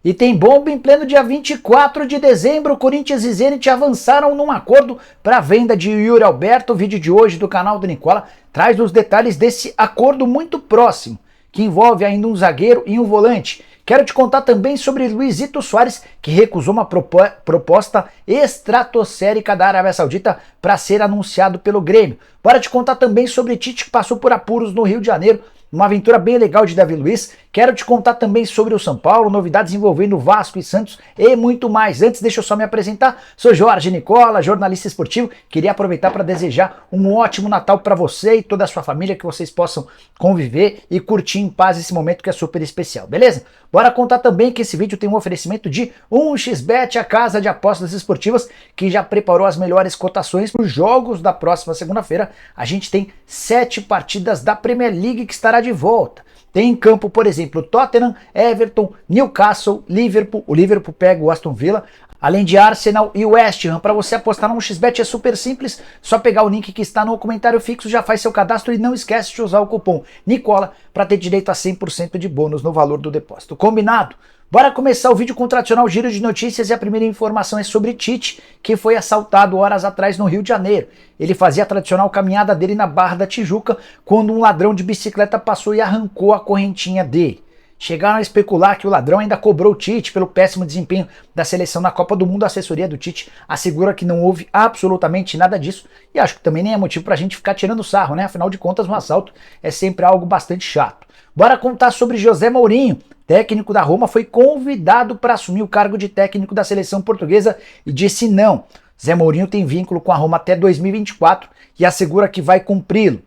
E tem bomba em pleno dia 24 de dezembro, Corinthians e Zenit avançaram num acordo para a venda de Yuri Alberto. O vídeo de hoje do canal do Nicola traz os detalhes desse acordo muito próximo, que envolve ainda um zagueiro e um volante. Quero te contar também sobre Luizito Soares, que recusou uma proposta estratosférica da Arábia Saudita para ser anunciado pelo Grêmio. Bora te contar também sobre Tite, que passou por apuros no Rio de Janeiro, uma aventura bem legal de Davi Luiz. Quero te contar também sobre o São Paulo, novidades envolvendo Vasco e Santos e muito mais. Antes, deixa eu só me apresentar. Sou Jorge Nicola, jornalista esportivo. Queria aproveitar para desejar um ótimo Natal para você e toda a sua família, que vocês possam conviver e curtir em paz esse momento que é super especial, beleza? Bora contar também que esse vídeo tem um oferecimento de 1xBet, a casa de apostas esportivas, que já preparou as melhores cotações para os jogos da próxima segunda-feira. A gente tem 7 partidas da Premier League que estará de volta. Tem em campo, por exemplo, Tottenham, Everton, Newcastle, Liverpool. O Liverpool pega o Aston Villa, além de Arsenal e West Ham. Para você apostar no 1xBet é super simples, só pegar o link que está no comentário fixo, já faz seu cadastro e não esquece de usar o cupom Nicola para ter direito a 100% de bônus no valor do depósito. Combinado? Bora começar o vídeo com o tradicional giro de notícias e a primeira informação é sobre Tite, que foi assaltado horas atrás no Rio de Janeiro. Ele fazia a tradicional caminhada dele na Barra da Tijuca quando um ladrão de bicicleta passou e arrancou a correntinha dele. Chegaram a especular que o ladrão ainda cobrou o Tite pelo péssimo desempenho da seleção na Copa do Mundo. A assessoria do Tite assegura que não houve absolutamente nada disso e acho que também nem é motivo pra gente ficar tirando sarro, né? Afinal de contas, um assalto é sempre algo bastante chato. Bora contar sobre José Mourinho. Técnico da Roma foi convidado para assumir o cargo de técnico da seleção portuguesa e disse não. Zé Mourinho tem vínculo com a Roma até 2024 e assegura que vai cumpri-lo.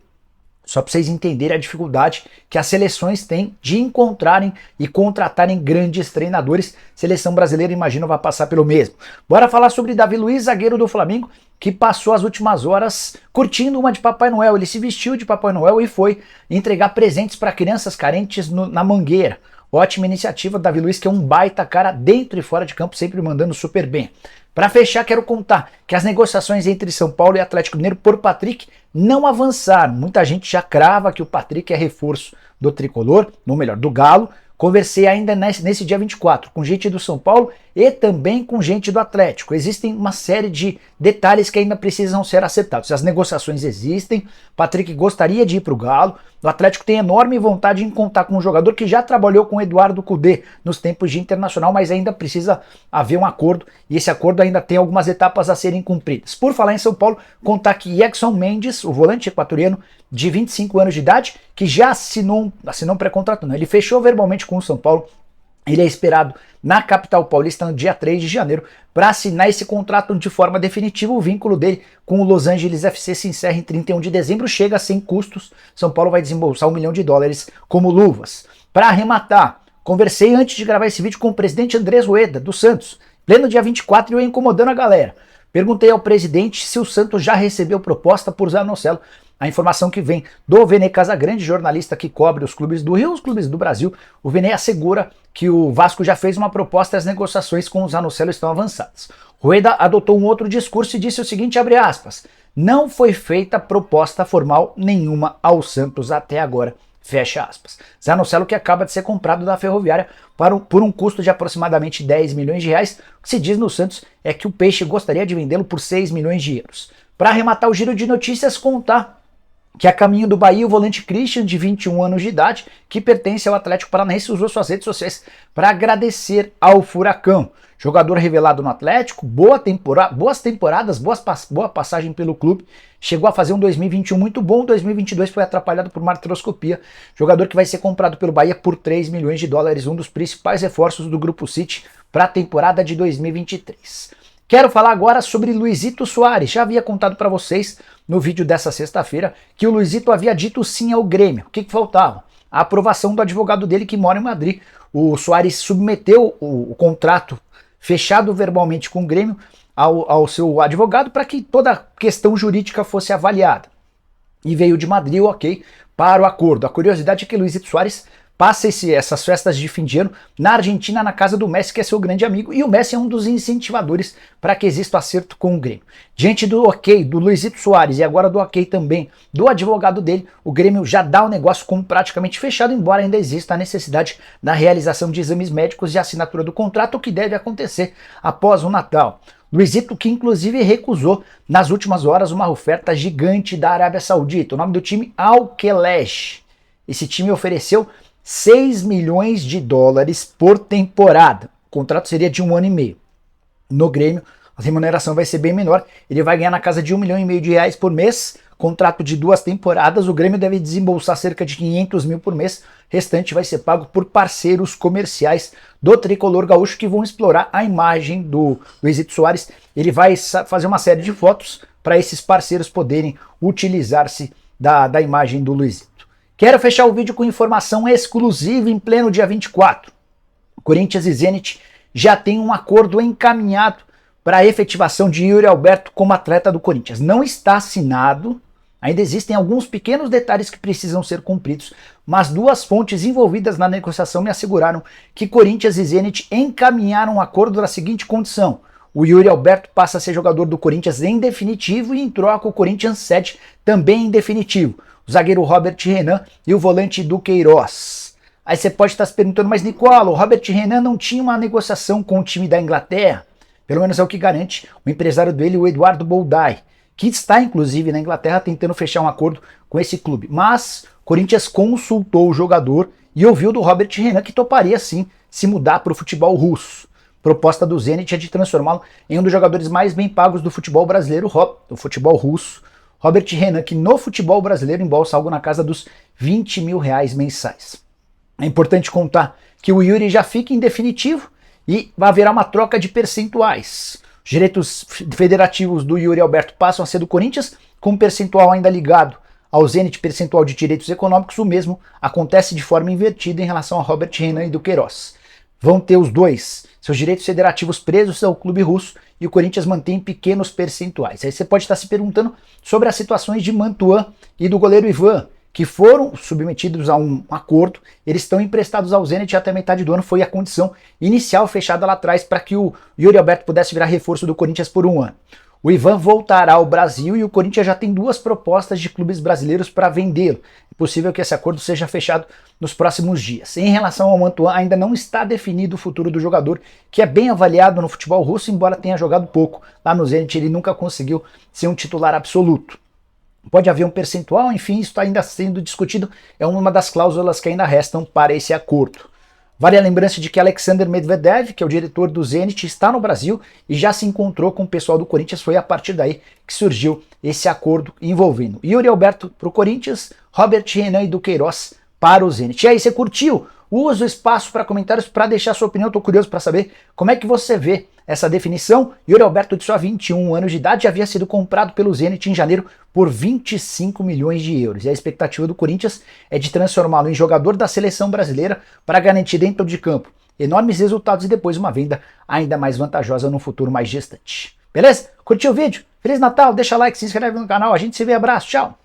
Só para vocês entenderem a dificuldade que as seleções têm de encontrarem e contratarem grandes treinadores. Seleção brasileira, imagino, vai passar pelo mesmo. Bora falar sobre Davi Luiz, zagueiro do Flamengo, que passou as últimas horas curtindo uma de Papai Noel. Ele se vestiu de Papai Noel e foi entregar presentes para crianças carentes na Mangueira. Ótima iniciativa, Davi Luiz, que é um baita cara dentro e fora de campo, sempre mandando super bem. Para fechar, quero contar que as negociações entre São Paulo e Atlético Mineiro por Patrick não avançaram. Muita gente já crava que o Patrick é reforço do Tricolor, ou melhor, do Galo. Conversei ainda nesse dia 24 com gente do São Paulo e também com gente do Atlético. Existem uma série de detalhes que ainda precisam ser acertados. As negociações existem, Patrick gostaria de ir para o Galo, o Atlético tem enorme vontade em contar com um jogador que já trabalhou com Eduardo Cudê nos tempos de Internacional, mas ainda precisa haver um acordo e esse acordo ainda tem algumas etapas a serem cumpridas. Por falar em São Paulo, contar que Jackson Mendes, o volante equatoriano de 25 anos de idade, que já assinou um pré-contrato, ele fechou verbalmente com o São Paulo. Ele é esperado na capital paulista no dia 3 de janeiro para assinar esse contrato de forma definitiva. O vínculo dele com o Los Angeles FC se encerra em 31 de dezembro, chega sem custos. São Paulo vai desembolsar $1 milhão como luvas. Para arrematar, conversei antes de gravar esse vídeo com o presidente Andrés Rueda, do Santos, pleno dia 24, e eu incomodando a galera. Perguntei ao presidente se o Santos já recebeu proposta por Zanocelo. A informação que vem do Vene Casagrande, jornalista que cobre os clubes do Rio e os clubes do Brasil, o Vene assegura que o Vasco já fez uma proposta e as negociações com o Zanocelo estão avançadas. Rueda adotou um outro discurso e disse o seguinte, abre aspas, não foi feita proposta formal nenhuma ao Santos até agora, fecha aspas. Zanocelo que acaba de ser comprado da Ferroviária por um custo de aproximadamente 10 milhões de reais. O que se diz no Santos é que o Peixe gostaria de vendê-lo por 6 milhões de euros. Para arrematar o giro de notícias, contar que a caminho do Bahia, o volante Christian, de 21 anos de idade, que pertence ao Atlético Paranaense, usou suas redes sociais para agradecer ao Furacão. Jogador revelado no Atlético, boas temporadas, boa passagem pelo clube, chegou a fazer um 2021 muito bom, 2022 foi atrapalhado por uma artroscopia. Jogador que vai ser comprado pelo Bahia por 3 milhões de dólares, um dos principais reforços do Grupo City para a temporada de 2023. Quero falar agora sobre Luizito Soares. Já havia contado para vocês no vídeo dessa sexta-feira que o Luizito havia dito sim ao Grêmio. O que faltava? A aprovação do advogado dele que mora em Madrid. O Soares submeteu o contrato fechado verbalmente com o Grêmio ao seu advogado para que toda a questão jurídica fosse avaliada. E veio de Madrid o ok para o acordo. A curiosidade é que Luizito Soares passa essas festas de fim de ano na Argentina, na casa do Messi, que é seu grande amigo, e o Messi é um dos incentivadores para que exista o acerto com o Grêmio. Diante do ok do Luizito Soares e agora do ok também do advogado dele, o Grêmio já dá o negócio como praticamente fechado, embora ainda exista a necessidade da realização de exames médicos e assinatura do contrato, o que deve acontecer após o Natal. Luizito, que inclusive recusou nas últimas horas uma oferta gigante da Arábia Saudita. O nome do time, Al-Khelaish. Esse time ofereceu 6 milhões de dólares por temporada. O contrato seria de 1 ano e meio. No Grêmio, a remuneração vai ser bem menor. Ele vai ganhar na casa de 1,5 milhão de reais por mês. Contrato de 2 temporadas. O Grêmio deve desembolsar cerca de 500 mil por mês. O restante vai ser pago por parceiros comerciais do tricolor gaúcho que vão explorar a imagem do Luizito Soares. Ele vai fazer uma série de fotos para esses parceiros poderem utilizar-se da imagem do Luizito. Quero fechar o vídeo com informação exclusiva em pleno dia 24. Corinthians e Zenit já têm um acordo encaminhado para a efetivação de Yuri Alberto como atleta do Corinthians. Não está assinado, ainda existem alguns pequenos detalhes que precisam ser cumpridos, mas 2 fontes envolvidas na negociação me asseguraram que Corinthians e Zenit encaminharam um acordo na seguinte condição: o Yuri Alberto passa a ser jogador do Corinthians em definitivo e em troca o Corinthians cede também em definitivo o zagueiro Robert Renan e o volante Duqueiroz. Aí você pode estar se perguntando, mas Nicola, o Robert Renan não tinha uma negociação com o time da Inglaterra? Pelo menos é o que garante o empresário dele, o Eduardo Boldai, que está inclusive na Inglaterra tentando fechar um acordo com esse clube. Mas o Corinthians consultou o jogador e ouviu do Robert Renan que toparia sim se mudar para o futebol russo. A proposta do Zenit é de transformá-lo em um dos jogadores mais bem pagos do futebol brasileiro, do futebol russo. Robert Renan, que no futebol brasileiro embolsa algo na casa dos 20 mil reais mensais. É importante contar que o Yuri já fica em definitivo e vai haver uma troca de percentuais. Os direitos federativos do Yuri Alberto passam a ser do Corinthians, com um percentual ainda ligado ao Zenit, percentual de direitos econômicos. O mesmo acontece de forma invertida em relação a Robert Renan e Duqueiroz. Vão ter os dois seus direitos federativos presos ao clube russo e o Corinthians mantém pequenos percentuais. Aí você pode estar se perguntando sobre as situações de Mantuan e do goleiro Ivan, que foram submetidos a um acordo. Eles estão emprestados ao Zenit até metade do ano, foi a condição inicial fechada lá atrás para que o Yuri Alberto pudesse virar reforço do Corinthians por 1 ano. O Ivan voltará ao Brasil e o Corinthians já tem 2 propostas de clubes brasileiros para vendê-lo. É possível que esse acordo seja fechado nos próximos dias. Em relação ao Mantuan, ainda não está definido o futuro do jogador, que é bem avaliado no futebol russo, embora tenha jogado pouco. Lá no Zenit ele nunca conseguiu ser um titular absoluto. Pode haver um percentual, enfim, isso está ainda sendo discutido, é uma das cláusulas que ainda restam para esse acordo. Vale a lembrança de que Alexander Medvedev, que é o diretor do Zenit, está no Brasil e já se encontrou com o pessoal do Corinthians. Foi a partir daí que surgiu esse acordo envolvendo Yuri Alberto para o Corinthians, Robert Renan e Duqueiroz para o Zenit. E aí, você curtiu? Usa o espaço para comentários para deixar sua opinião. Estou curioso para saber como é que você vê essa definição. Yuri Alberto, de só 21 anos de idade, havia sido comprado pelo Zenit em janeiro por 25 milhões de euros. E a expectativa do Corinthians é de transformá-lo em jogador da seleção brasileira para garantir dentro de campo enormes resultados e depois uma venda ainda mais vantajosa no futuro mais distante. Beleza? Curtiu o vídeo? Feliz Natal, deixa like, se inscreve no canal. A gente se vê, abraço, tchau!